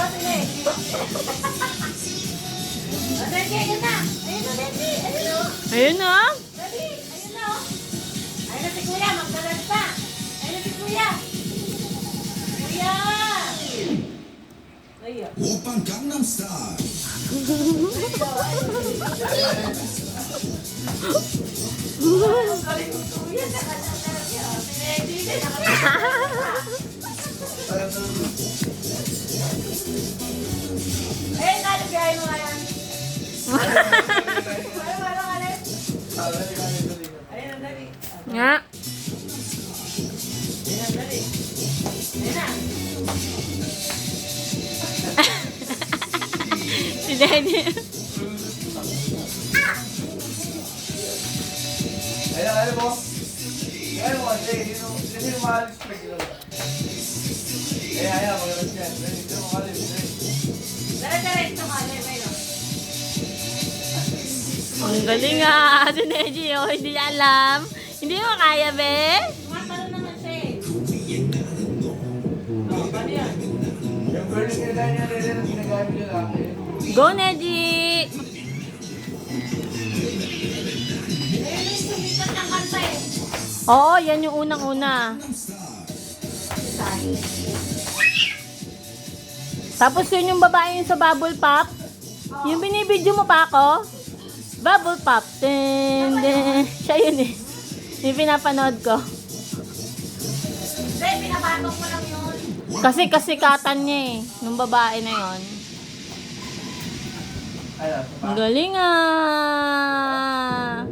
si Nenji. O, Nenji, ayun na. Ayun na, Nenji. Ayun na. Ayun na. Dali, ayun na. Ayun na si Kuya, magdalag pa. Ayun na si Kuya. Kuya. Ayun. Opang Gangnam Style. Sorry, Kuya, nakatalag yun. Si Nenji din, nakatalag. Eh, nalagay mo nga yan. Wala ka rin. Ayun ang dali. Nga. Ayun ang dali. Ayun na. Si Daddy. Ayan mo. Ayan mo kasi. Kasi maalis pa sila. Ayan, magalas yan. Dito mo kalis. Diretso ka, Levelo. Ang galing ah. Si Daddy, oh, hindi niya alam. Hindi mo kaya, be? Tumatalo naman siya eh. Oh, paano yan? Yung burning nila niya rin ang ginagamit nila lang. Go, Neji! Ayun yung sumikat ng kanta eh. Oo, yan yung unang-una. Tapos yun yung babae yung sa bubble pop. Yung binibidyo mo pa ako. Bubble pop. Din, din. Siya yun eh. Yung pinapanood ko. Hindi, pinabatok mo lang yun. Kasi kasikatan niya eh. Nung babae na yon. Ayan, Ang galing ah.